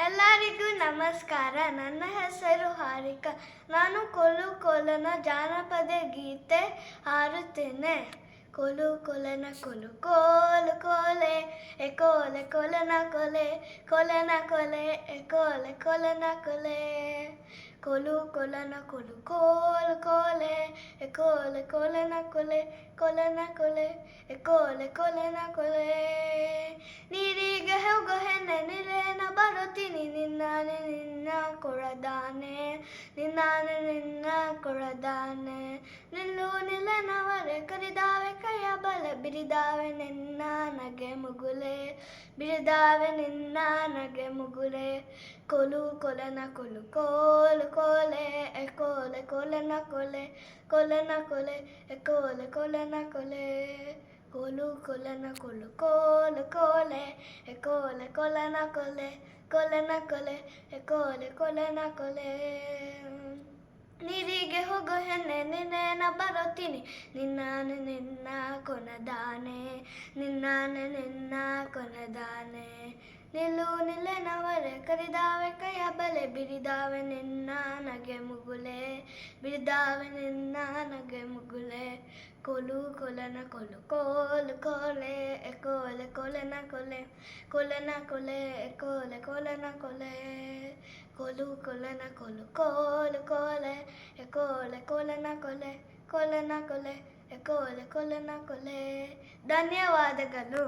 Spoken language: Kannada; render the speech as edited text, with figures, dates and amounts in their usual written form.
ಎಲ್ಲರಿಗೂ ನಮಸ್ಕಾರ. ನನ್ನ ಹೆಸರು ಹಾರಿಕಾ. ನಾನು ಕೊಲು ಕೊಲನ ಜಾನಪದ ಗೀತೆ ಹಾರುತ್ತೇನೆ. ಕೊಲು ಕೊಲನ ಕೊಲು ಕೋಲು ಕೋಲೆ ಎ ಕೋಲೆ ಕೊಲನ ಕೊಲೆ ಕೊಲನ ಕೊಲೆ ಎ ಕೋಲೆ ಕೊಲನ ಕೊಲೆ. ಕೊಲು ಕೊಲನ ಕೊಲು ಕೋಲು ಕೋಲೆ ಎ ಕೋಲೆ ಕೊಲನ ಕೊಲೆ ಕೊಲನ ಕೊಲೆ ಎ ಕೋಲೆ ಕೊಲನ ಕೊಲೆ. ನೀರಿಗೆ ಹೋಗೋ ಹೆಣ್ಣೆ ನಿರೇನ ಬರುತ್ತೀನಿ ನಿನ್ನಾನೆ ನಿನ್ನ ಕೊಳದಾನೆ ನಿನ್ನಾನೆ ನಿನ್ನ ಕೊಳದಾನೆ. ನಿಲ್ಲು ನಿಲ್ಲೆನವರೆ ಕರಿದಾವೆ ಕೈಯ ಬಲೆ ಬಿರಿದಾವೆ ನಿನ್ನ ನಗೆ ಮುಗುಲೆ ಬಿರಿದಾವೆ ನಿನ್ನ ನಗೆ ಮುಗುಲೆ. ಕೊಲು ಕೊಲನ ಕೊಲು ಕೋಲು ಕೋಲೆ ಎ ಕೋಲೆ ಕೊಲನ ಕೊಲೆ ಕೊಲನ ಕೊಲೆ ಎ ಕೋಲೆ ಕೊಲನ ಕೊಲೆ. ಕೊಲು ಕೊಲನ ಕೊಲು ಕೋಲು ಕೋಲೆ ಎ ಕೋಲೆ ಕೊಲನ ಕೊಲೆ ಕೊಲನ ಕೊಲೆ ಎ ಕೋಲೆ ಕೊಲನ ಕೊಲೆ. ನೀರಿಗೆ ಹೋಗೋ ಹೆಣ್ಣೆ ನಿನ್ನೇನ ಬರುತ್ತೀನಿ ನಿನ್ನಾನೆ ನಿನ್ನ ಕೊನದಾನೆ ನಿನ್ನಾನೆ ನಿನ್ನ ಕೊನದಾನೆ. ನಿಲ್ಲು ನಿಲ್ಲೆನವರೆ ಕರಿದಾವೆ ಕೈಯ ಬಲೆ ಬಿರಿದಾವೆ ನಿನ್ನ ನಗೆ ಮುಗುಲೆ ಬಿರಿದಾವೆ ನಿನ್ನ ನಗೆ ಮುಗುಲೆ. ಕೊಲು ಕೊಲನ ಕೊಲು ಕೋಲು ಕೋಲೆ ಎ ಕೋಲೆ ಕೊಲನ ಕೊಲೆ ಕೊಲನ ಕೊಲೆ ಎ ಕೋಲೆ ಕೊಲನ ಕೊಲೆ. ಕೊಲು ಕೊಲನ ಕೊಲು ಕೋಲು ಕೋಲೆ ಎ ಕೋಲೆ ಕೊಲನ ಕೊಲೆ ಕೊಲನ ಕೊಲೆ ಎ ಕೋಲೆ ಕೊಲನ ಕೊಲೆ. ಧನ್ಯವಾದಗಳು.